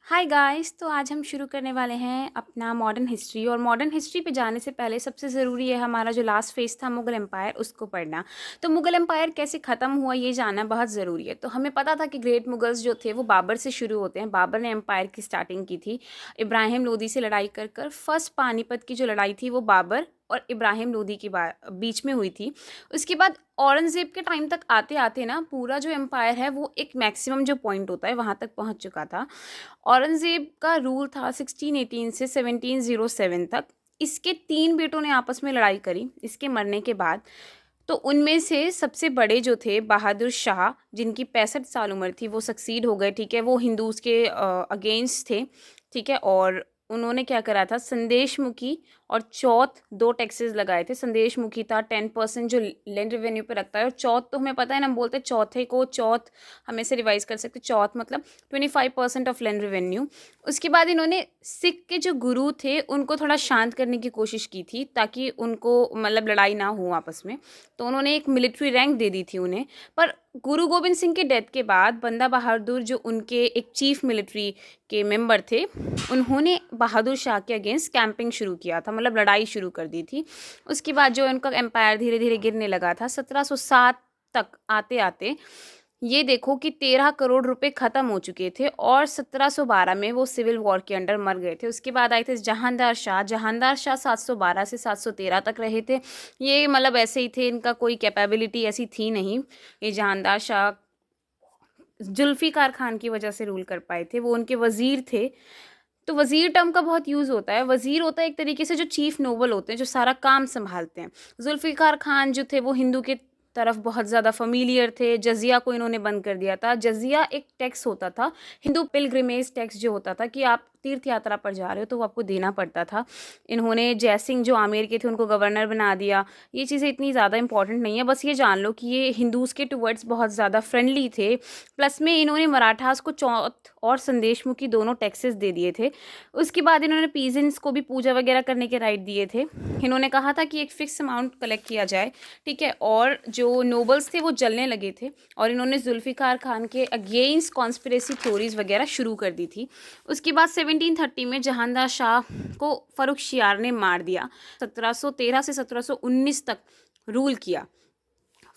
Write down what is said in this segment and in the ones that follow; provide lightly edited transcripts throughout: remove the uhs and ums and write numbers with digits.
Hi guys. तो आज हम शुरू करने वाले हैं अपना मॉडर्न हिस्ट्री। और मॉडर्न हिस्ट्री पे जाने से पहले सबसे ज़रूरी है हमारा जो लास्ट फेज था मुग़ल एम्पायर, उसको पढ़ना। तो मुग़ल एम्पायर कैसे ख़त्म हुआ ये जानना बहुत ज़रूरी है। तो हमें पता था कि ग्रेट मुगल्स जो थे वो बाबर से शुरू होते हैं। बाबर ने एम्पायर की स्टार्टिंग की थी इब्राहिम लोदी से लड़ाई कर कर। फर्स्ट पानीपत की जो लड़ाई थी वो बाबर और इब्राहिम लोदी के बीच में हुई थी। उसके बाद औरंगज़ेब के टाइम तक आते आते ना पूरा जो एम्पायर है वो एक मैक्सिमम जो पॉइंट होता है वहाँ तक पहुँच चुका था। औरंगज़ेब का रूल था 1618 से 1707 तक। इसके 3 बेटों ने आपस में लड़ाई करी इसके मरने के बाद। तो उनमें से सबसे बड़े जो थे बहादुर शाह, जिनकी 65 साल उम्र थी, वो सक्सीड हो गए, ठीक है। वो हिंदूज़ के अगेंस्ट थे, ठीक है। और उन्होंने क्या करा था, संदेशमुखी और चौथ 2 टैक्सेस लगाए थे। संदेशमुखी था 10% जो लैंड रेवेन्यू पे रखता है, और चौथ तो हमें पता है ना, हम बोलते हैं चौथे को चौथ, हम ऐसे रिवाइज कर सकते हैं। चौथ मतलब 25% ऑफ लैंड रेवेन्यू। उसके बाद इन्होंने सिख के जो गुरु थे उनको थोड़ा शांत करने की कोशिश की थी ताकि उनको मतलब लड़ाई ना हो आपस में। तो उन्होंने एक मिलिट्री रैंक दे दी थी उन्हें। पर गुरु गोविंद सिंह के डेथ के बाद बंदा बहादुर जो उनके एक चीफ मिलिट्री के मेंबर थे, उन्होंने बहादुर शाह के अगेंस्ट कैंपिंग शुरू किया था, मतलब लड़ाई शुरू कर दी थी। उसके बाद जो उनका एम्पायर धीरे धीरे गिरने लगा था। 1707 तक आते आते ये देखो कि 13 करोड़ रुपए खत्म हो चुके थे, और 1712 में वो सिविल वॉर के अंडर मर गए थे। उसके बाद आए थे जहांदार शाह। जहांदार शाह 712 से 713 तक रहे थे। ये मतलब ऐसे ही थे, इनका कोई कैपेबिलिटी ऐसी थी नहीं। ये जहांदार शाह जुल्फ़िकार खान की वजह से रूल कर पाए थे। वो उनके वज़ीर थे। तो वज़ीर टर्म का बहुत यूज़ होता है। वज़ीर होता है एक तरीके से जो चीफ़ नोबल होते हैं, जो सारा काम सँभालते हैं। ज़ुल्फ़िकार खान जो थे वो हिंदू के तरफ बहुत ज़्यादा फ़ैमिलियर थे। जज़िया को इन्होंने बंद कर दिया था। जज़िया एक टैक्स होता था, हिंदू पिलग्रिमेज टैक्स जो होता था कि आप तीर्थ यात्रा पर जा रहे हो तो वो आपको देना पड़ता था। इन्होंने जयसिंह जो आमेर के थे उनको गवर्नर बना दिया। ये चीज़ें इतनी ज़्यादा इंपॉर्टेंट नहीं है, बस ये जान लो कि ये हिंदूज़ के टुवर्ड्स बहुत ज़्यादा फ्रेंडली थे। प्लस में इन्होंने मराठास को चौथ और संदेशमुखी दोनों टैक्सेस दे दिए थे। उसके बाद इन्होंने पीजेंट्स को भी पूजा वगैरह करने के राइट दिए थे। इन्होंने कहा था कि एक फ़िक्स अमाउंट कलेक्ट किया जाए, ठीक है। और जो नोबल्स थे वो जलने लगे थे, और इन्होंने जुल्फ़िकार खान के अगेंस्ट कॉन्स्पिरेसी थ्योरीज वगैरह शुरू कर दी थी। उसके बाद 1730 में जहांदार शाह को फ़र्रुखशियार ने मार दिया। 1713 से 1719 तक रूल किया।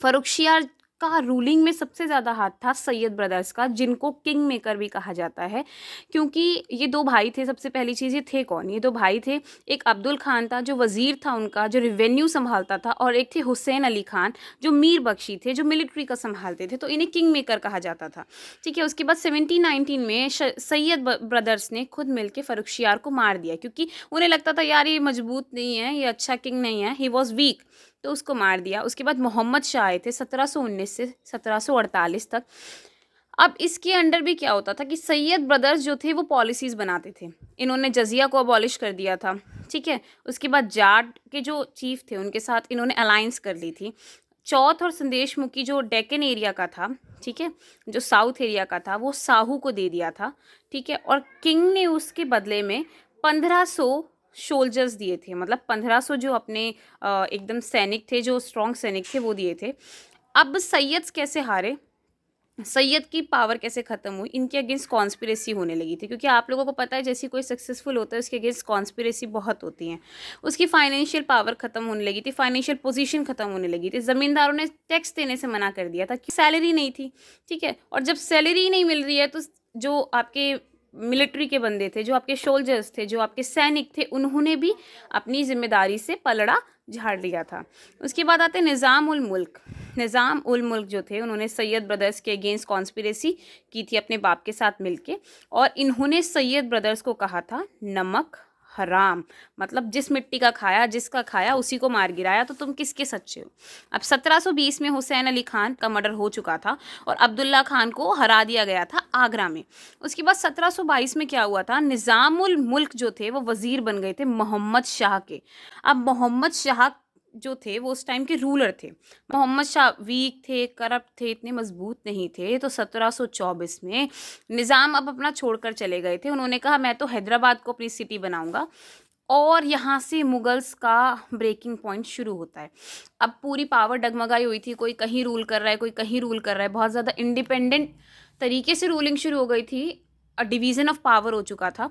फ़र्रुखशियार का रूलिंग में सबसे ज़्यादा हाथ था सैयद ब्रदर्स का, जिनको किंग मेकर भी कहा जाता है, क्योंकि ये 2 भाई थे। सबसे पहली चीज़, ये थे कौन? ये 2 भाई थे। एक अब्दुल खान था जो वज़ीर था उनका, जो रेवेन्यू संभालता था, और एक थे हुसैन अली खान जो मीर बख्शी थे, जो मिलिट्री का संभालते थे। तो इन्हें किंग मेकर कहा जाता था, ठीक है। उसके बाद 1719 में सैयद ब्रदर्स ने खुद मिलकर फ़र्रुखशियार को मार दिया, क्योंकि उन्हें लगता था यार ये मजबूत नहीं है, ये अच्छा किंग नहीं है, ही वॉज वीक, तो उसको मार दिया। उसके बाद मोहम्मद शाह आए थे 1719 से 1748 तक। अब इसके अंडर भी क्या होता था कि सैयद ब्रदर्स जो थे वो पॉलिसीज़ बनाते थे। इन्होंने जजिया को अबॉलिश कर दिया था, ठीक है। उसके बाद जाट के जो चीफ थे उनके साथ इन्होंने अलायंस कर ली थी। चौथ और संदेशमुखी जो डेक्कन एरिया का था, ठीक है, जो साउथ एरिया का था, वो साहू को दे दिया था, ठीक है। और किंग ने उसके बदले में 1500 सोल्जर्स दिए थे, मतलब 1500 जो अपने एकदम सैनिक थे, जो स्ट्रॉन्ग सैनिक थे, वो दिए थे। अब सैयद्स कैसे हारे, सैयद की पावर कैसे ख़त्म हुई, इनके अगेंस्ट कॉन्स्पिरेसी होने लगी थी, क्योंकि आप लोगों को पता है जैसे कोई सक्सेसफुल होता है उसके अगेंस्ट कॉन्स्पिरेसी बहुत होती हैं। उसकी फाइनेंशियल पावर ख़त्म होने लगी थी, फाइनेंशियल पोजीशन ख़त्म होने लगी थी। ज़मींदारों ने टैक्स देने से मना कर दिया था कि सैलरी नहीं थी, ठीक है। और जब सैलरी नहीं मिल रही है तो जो आपके मिलिट्री के बंदे थे, जो आपके सोल्जर्स थे, जो आपके सैनिक थे, उन्होंने भी अपनी जिम्मेदारी से पलड़ा झाड़ लिया था। उसके बाद आते निज़ाम उल मुल्क। निज़ाम उल मुल्क जो थे उन्होंने सैयद ब्रदर्स के अगेंस्ट कॉन्स्पिरेसी की थी अपने बाप के साथ मिलके, और इन्होंने सैयद ब्रदर्स को कहा था नमक हराम, मतलब जिस मिट्टी का खाया, जिसका खाया उसी को मार गिराया, तो तुम किसके सच्चे हो। अब 1720 में हुसैन अली खान का मर्डर हो चुका था और अब्दुल्ला खान को हरा दिया गया था आगरा में। उसके बाद 1722 में क्या हुआ था, निज़ाम उल मुल्क जो थे वो वज़ीर बन गए थे मोहम्मद शाह के। अब मोहम्मद शाह जो थे वो उस टाइम के रूलर थे। मोहम्मद शाह वीक थे, करप्ट थे, इतने मजबूत नहीं थे। तो 1724 में निज़ाम अब अपना छोड़कर चले गए थे। उन्होंने कहा मैं तो हैदराबाद को अपनी सिटी बनाऊंगा, और यहाँ से मुगल्स का ब्रेकिंग पॉइंट शुरू होता है। अब पूरी पावर डगमगाई हुई थी, कोई कहीं रूल कर रहा है, कोई कहीं रूल कर रहा है, बहुत ज़्यादा इंडिपेंडेंट तरीके से रूलिंग शुरू हो गई थी। डिवीज़न ऑफ पावर हो चुका था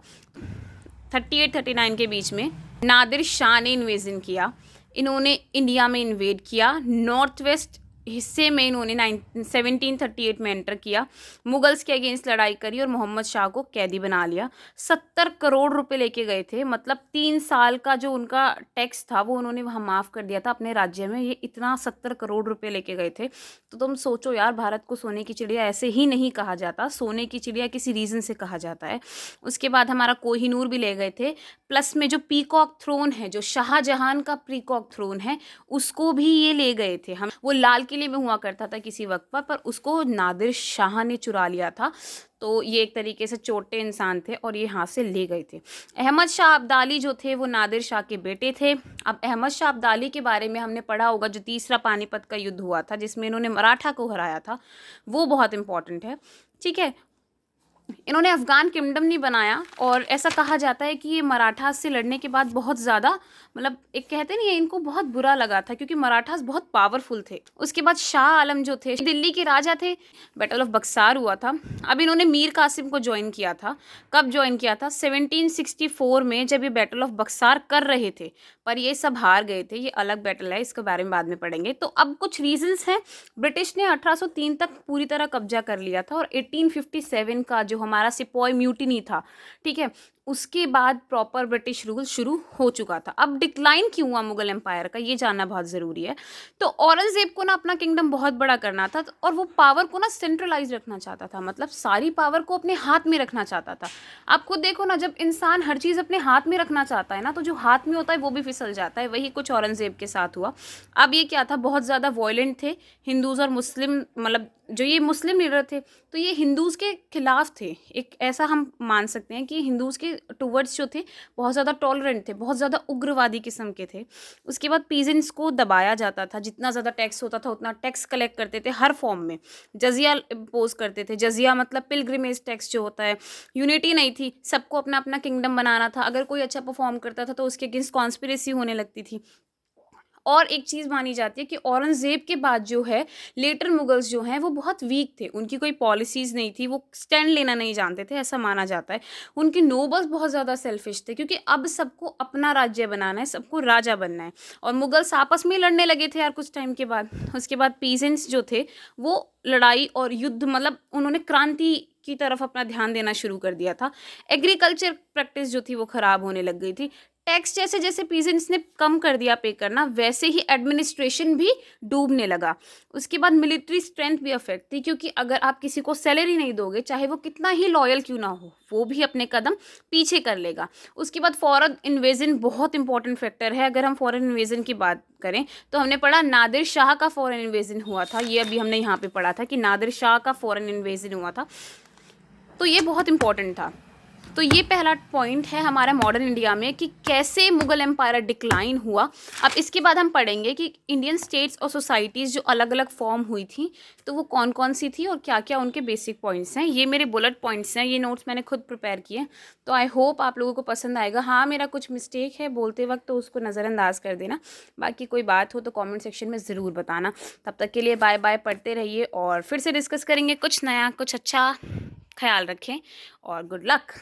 38-39 के बीच में। नादिर शाह ने इन्वेजन किया, इन्होंने इंडिया में इन्वेड किया, नॉर्थ वेस्ट हिस्से में इन्होंने 1738 में एंटर किया, मुगल्स के अगेंस्ट लड़ाई करी और मोहम्मद शाह को कैदी बना लिया। 70 करोड़ रुपए लेके गए थे, मतलब 3 साल का जो उनका टैक्स था वो उन्होंने वहाँ माफ़ कर दिया था अपने राज्य में। ये इतना 70 करोड़ रुपए लेके गए थे। तो तुम सोचो यार, भारत को सोने की चिड़िया ऐसे ही नहीं कहा जाता, सोने की चिड़िया किसी रीज़न से कहा जाता है। उसके बाद हमारा कोहिनूर भी ले गए थे, प्लस में जो पीकॉक थ्रोन है, जो शाहजहां का पीकॉक थ्रोन है, उसको भी ये ले गए थे। हम वो लाल किले में हुआ करता था किसी वक्त पर उसको नादिर शाह ने चुरा लिया था। तो ये एक तरीके से छोटे इंसान थे और ये यहाँ से ले गए थे। अहमद शाह अब्दाली जो थे वो नादिर शाह के बेटे थे। अब अहमद शाह अब्दाली के बारे में हमने पढ़ा होगा, जो तीसरा पानीपत का युद्ध हुआ था जिसमें इन्होंने मराठा को हराया था, वो बहुत इंपॉर्टेंट है। ठीक है, इन्होंने अफ़गान किंगडम नहीं बनाया और ऐसा कहा जाता है कि ये मराठास से लड़ने के बाद बहुत ज़्यादा, मतलब एक कहते नहीं है, इनको बहुत बुरा लगा था क्योंकि मराठास बहुत पावरफुल थे। उसके बाद शाह आलम जो थे दिल्ली के राजा थे, बैटल ऑफ बक्सार हुआ था। अब इन्होंने मीर कासिम को ज्वाइन किया था। कब ज्वाइन किया था? 1764 में, जब ये बैटल ऑफ बक्सार कर रहे थे, पर ये सब हार गए थे। ये अलग बैटल है, इसके बारे में बाद में पढ़ेंगे। तो अब कुछ रीजंस हैं। ब्रिटिश ने 1803 तक पूरी तरह कब्जा कर लिया था और 1857 का जो हमारा सिपॉय म्यूटिनी था, ठीक है, उसके बाद प्रॉपर ब्रिटिश रूल शुरू हो चुका था। अब डिक्लाइन क्यों हुआ मुगल एम्पायर का, ये जानना बहुत ज़रूरी है। तो औरंगजेब को ना अपना किंगडम बहुत बड़ा करना था और वो पावर को ना सेंट्रलाइज रखना चाहता था, मतलब सारी पावर को अपने हाथ में रखना चाहता था। आप खुद देखो ना, जब इंसान हर चीज़ अपने हाथ में रखना चाहता है ना, तो जो हाथ में होता है वो भी फिसल जाता है। वही कुछ औरंगजेब के साथ हुआ। अब ये क्या था, बहुत ज़्यादा वॉयलेंट थे। हिंदूज़ और मुस्लिम, मतलब जो ये मुस्लिम लीडर थे, तो ये हिंदूज़ के खिलाफ थे। एक ऐसा हम मान सकते हैं कि हिंदूज़ के टुवर्ड्स जो थे बहुत ज़्यादा टॉलरेंट थे, बहुत ज़्यादा उग्रवादी किस्म के थे। उसके बाद पीजेंट्स को दबाया जाता था, जितना ज़्यादा टैक्स होता था उतना टैक्स कलेक्ट करते थे हर फॉर्म में। जजिया इम्पोज करते थे। जजिया मतलब पिलग्रिमेज टैक्स जो होता है। यूनिटी नहीं थी, सबको अपना अपना किंगडम बनाना था। अगर कोई अच्छा परफॉर्म करता था तो उसके अगेंस्ट कॉन्स्पिरेसी होने लगती थी। और एक चीज़ मानी जाती है कि औरंगज़ेब के बाद जो है लेटर मुगल्स जो हैं वो बहुत वीक थे, उनकी कोई पॉलिसीज़ नहीं थी, वो स्टैंड लेना नहीं जानते थे, ऐसा माना जाता है। उनके नोबल्स बहुत ज़्यादा सेल्फिश थे क्योंकि अब सबको अपना राज्य बनाना है, सबको राजा बनना है। और मुगल्स आपस में लड़ने लगे थे यार कुछ टाइम के बाद। उसके बाद पीजेंट्स जो थे वो लड़ाई और युद्ध, मतलब उन्होंने क्रांति की तरफ अपना ध्यान देना शुरू कर दिया था। एग्रीकल्चर प्रैक्टिस जो थी वो ख़राब होने लग गई थी। टैक्स जैसे जैसे पीजेंट्स ने कम कर दिया पे करना, वैसे ही एडमिनिस्ट्रेशन भी डूबने लगा। उसके बाद मिलिट्री स्ट्रेंथ भी अफेक्ट थी क्योंकि अगर आप किसी को सैलरी नहीं दोगे, चाहे वो कितना ही लॉयल क्यों ना हो, वो भी अपने कदम पीछे कर लेगा। उसके बाद फॉरेन इन्वेजन बहुत इंपॉर्टेंट फैक्टर है। अगर हम फॉरेन इन्वेजन की बात करें तो हमने पढ़ा नादिर शाह का फॉरेन इन्वेजन हुआ था। ये अभी हमने यहाँ पे पढ़ा था कि नादिर शाह का फॉरेन इन्वेजन हुआ था, तो ये बहुत इंपॉर्टेंट था। तो ये पहला पॉइंट है हमारा मॉडर्न इंडिया में कि कैसे मुगल एम्पायर डिक्लाइन हुआ। अब इसके बाद हम पढ़ेंगे कि इंडियन स्टेट्स और सोसाइटीज़ जो अलग अलग फॉर्म हुई थी तो वो कौन कौन सी थी और क्या क्या उनके बेसिक पॉइंट्स हैं। ये मेरे बुलेट पॉइंट्स हैं, ये नोट्स मैंने खुद प्रिपेयर किए, तो आई होप आप लोगों को पसंद आएगा। हाँ, मेरा कुछ मिस्टेक है बोलते वक्त, तो उसको नज़रअंदाज कर देना। बाकी कोई बात हो तो कॉमेंट सेक्शन में ज़रूर बताना। तब तक के लिए बाय बाय, पढ़ते रहिए और फिर से डिस्कस करेंगे कुछ नया कुछ अच्छा। ख्याल रखें और गुड लक।